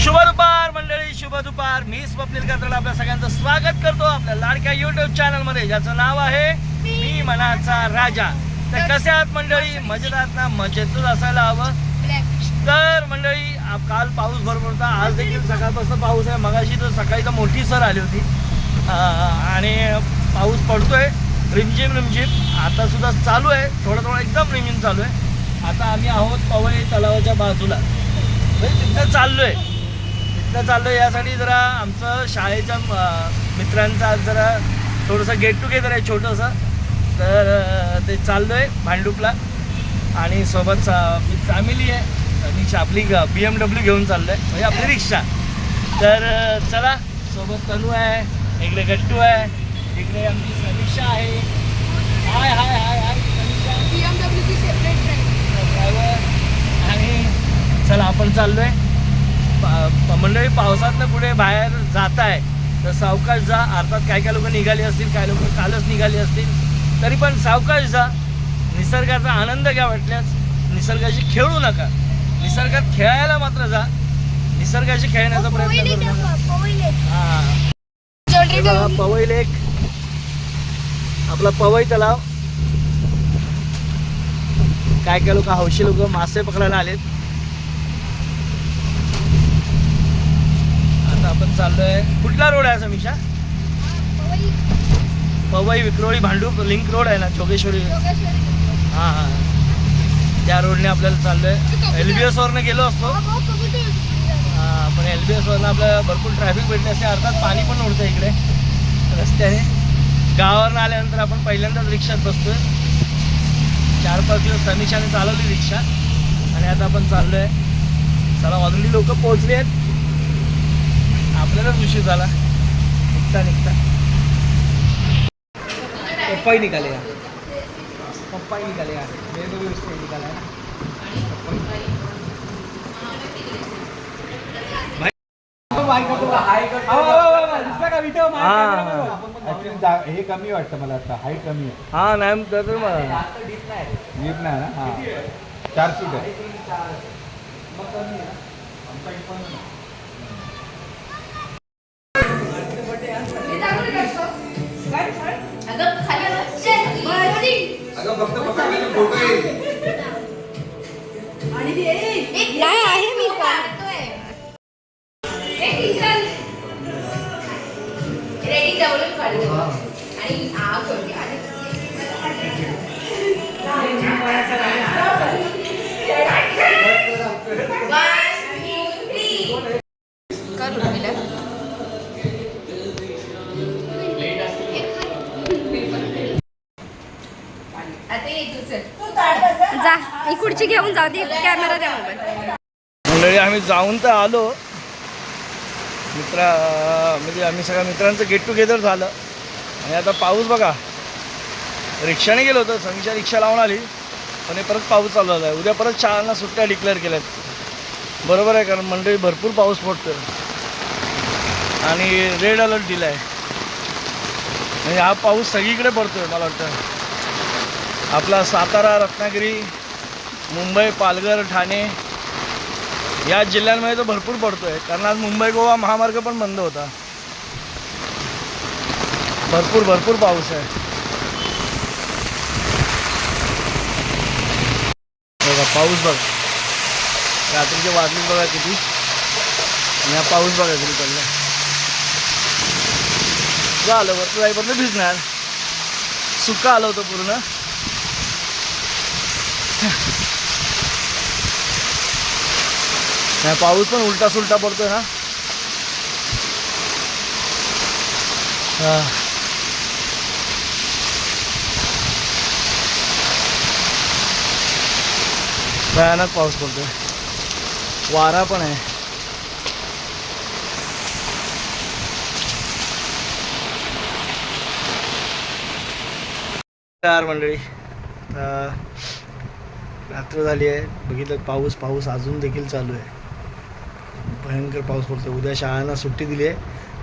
शुभ दुपार मंडळी, शुभ दुपार. मी स्वप्नील कात्रड आपल्या सगळ्यांचं स्वागत करतो आपल्या लाडक्या YouTube चॅनलमध्ये, ज्याचं नाव आहे मी मनाचा राजा. तर कसे आहात मंडळी? मजेत आहात ना? मजेतच असायला हवं. तर मंडळी, काल पाऊस भरपूर होता, आज देखील सकाळपासून पाऊस आहे. मगाशी तर सकाळी तर मोठी सर आली होती आणि पाऊस पडतोय रिमझिम रिमझिम. आता सुद्धा चालू आहे, थोडं थोडं एकदम रिमझिम चालू आहे. आता आम्ही आहोत पवई तलावाच्या बाजूला, तिथं चाललोय यासाठी जरा आमचं शाळेच्या मित्रांचा जरा थोडंसं गेट टुगेदर आहे छोटंसं. तर ते चाललोय भांडूपला आणि सोबत फॅमिली आहे आणि आपली BMW घेऊन चाललोय, म्हणजे आपली रिक्षा. तर चला, सोबत तनू आहे, इकडे गट्टू आहे, इकडे आमची समीक्षा आहे. हाय हाय हाय हाय समीक्षा, BMWची सेपरेट ड्रायव्हर. आणि चला आपण चाललोय. मंडळी, पावसातनं कुठे बाहेर जात आहे तर सावकाश जा. अर्थात काय काय लोक निघाली असतील, काय लोक कालच निघाली असतील, तरी पण सावकाश जा. निसर्गाचा आनंद घ्या, वाटल्यास निसर्गाशी खेळू नका, निसर्गात खेळायला मात्र जा. निसर्गाशी खेळण्याचा प्रयत्न करू नका. हां, पवई लेक, आपला पवई तलाव. काय काय लोक, हौशी लोक मासे पकडायला आलेत. आता आपण चाललोय. कुठला रोड आहे समीक्षा? पवई, विक्रोळी, भांडूप लिंक रोड आहे ना, जोगेश्वरी. हां हां, त्या रोडने आपल्याला चाललोय. LBS वरनं गेलो असतो, हां, पण LBS वरनं आपल्याला भरपूर ट्रॅफिक भेटले असते. अर्थात पाणी पण उडतं इकडे रस्त्याने. गावावरनं आल्यानंतर आपण पहिल्यांदाच रिक्षात बसतोय. 4-5 दिवस समीक्षाने चालवली रिक्षा आणि आता आपण चाललोय. चला, ऑलरेडी लोक पोहोचली आहेत, आपल्यालाच उशीर झाला निघता. पप्पाही निघाले यार, वेगवेगळे विषय निघाला हे कमी वाटतं मला, आता हाईट कमी आहे. हा नाही तर नीट नाही ना. हां, 4 सीट आहे. नाही आहे, मी रेडी जवळून काढतो आणि जा, मी खुर्ची घेऊन जाऊ दे, कॅमेरा द्या मोबाईल. मंडळी, आम्ही जाऊन तर आलो. म्हणजे आम्ही सगळ्या मित्रांचं गेट टुगेदर झालं आणि आता पाऊस बघा. रिक्षाने गेलो होतो, समीक्षा रिक्षा लावून आली, पण परत पाऊस चालू झाला आहे. उद्या परत शाळांना सुट्ट्या डिक्लेअर केल्यात. बरोबर आहे, कारण मंडळी भरपूर पाऊस पडतो आणि रेड अलर्ट दिला आहे. म्हणजे हा पाऊस सगळीकडे पडतो आहे. मला वाटतं आपला सातारा, रत्नागिरी, मुंबई, पालघर, ठाणे या जिल्ह्यांमध्ये तो भरपूर पडतो आहे, कारण आज मुंबई गोवा महामार्ग पण बंद होता. भरपूर पाऊस आहे. बघा पाऊस, बघा रात्रीचे वाजले बघा किती, आणि हा पाऊस बघा किती चालला. झालं वरती जाईपर्यंत भिजणार. सुका आलं होतं पूर्ण. नाही, पाऊस पण उलटा सुलटा पडतोय ना. भयानक पाऊस पडतोय, वारा पण आहे. मंडळी, रात्र झाली आहे. बघितलं पाऊस अजून देखील चालू आहे. भयंकर पाऊस पडतो. उद्या शाळांना सुट्टी दिली आहे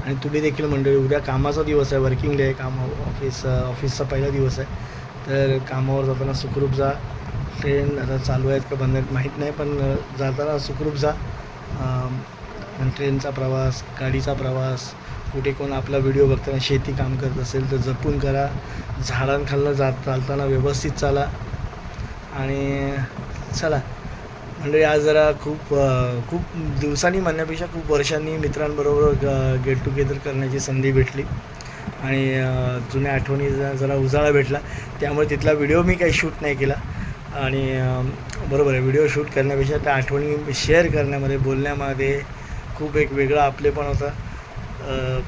आणि तुम्ही देखील मंडळी, उद्या कामाचा दिवस आहे, वर्किंग डे आहे. ऑफिसचा पहिला दिवस आहे. तर कामावर जाताना सुखरूप जा. ट्रेन आता चालू आहेत का बंद आहेत माहीत नाही, पण जाताना सुखरूप जा. आणि ट्रेनचा प्रवास, गाडीचा प्रवास, कुठे कोण आपला व्हिडिओ बघताना शेती काम करत असेल तर जपून करा. झाडांखालनं चालताना व्यवस्थित चाला. आणि चला म्हणजे आज जरा खूप दिवसांनी म्हणण्यापेक्षा खूप वर्षांनी मित्रांबरोबर गेट टुगेदर करण्याची संधी भेटली आणि जुन्या आठवणी जरा उजाळा भेटला. त्यामुळे तिथला व्हिडिओ मी काही शूट नाही केला. आणि बरोबर आहे, व्हिडिओ शूट करण्यापेक्षा त्या आठवणी शेअर करण्यामध्ये, बोलण्यामध्ये खूप एक वेगळा आपलेपण होता.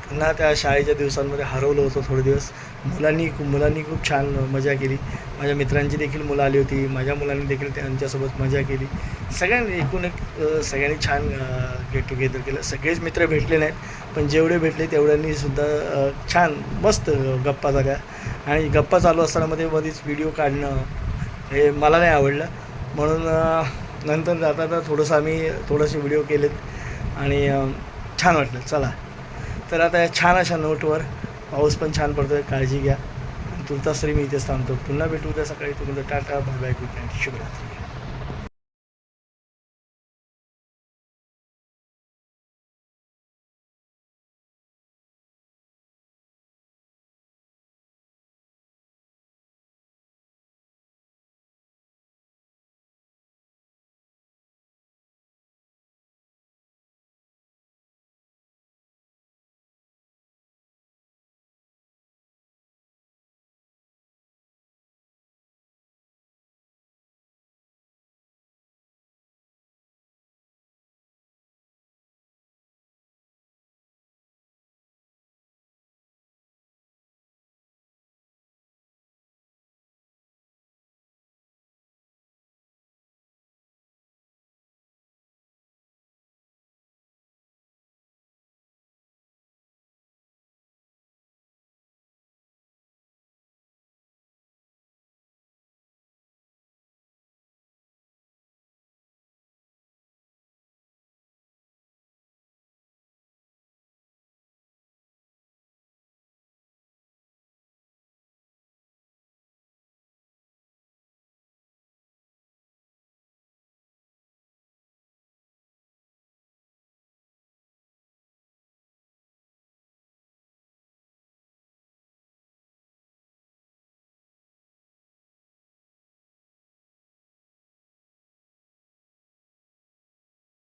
पुन्हा त्या शाळेच्या दिवसांमध्ये हरवलं होतं थोडे दिवस. मुलांनी खूप छान मजा केली. माझ्या मित्रांची देखील मुलं आली होती, माझ्या मुलांनी देखील त्यांच्यासोबत मजा केली. सगळ्यांनी एकूण एक सगळ्यांनी छान गेट टुगेदर केलं. सगळेच मित्र भेटले नाहीत, पण जेवढे भेटले तेवढ्यांनी सुद्धा छान मस्त गप्पा झाल्या. आणि गप्पा चालू असताना मध्येच व्हिडिओ काढणं हे मला नाही आवडलं. म्हणून नंतर जाता थोडेसे व्हिडिओ केलेत आणि छान वाटलं. चला तर आता या छान अशा नोटवर, पाऊस पण छान पडतो आहे, काळजी घ्या. तुर्तास तरी मी इथेच थांबतो. पुन्हा भेटू उद्या सकाळी. तुम्हाला tata, bye bye, good night, शुभरात्री.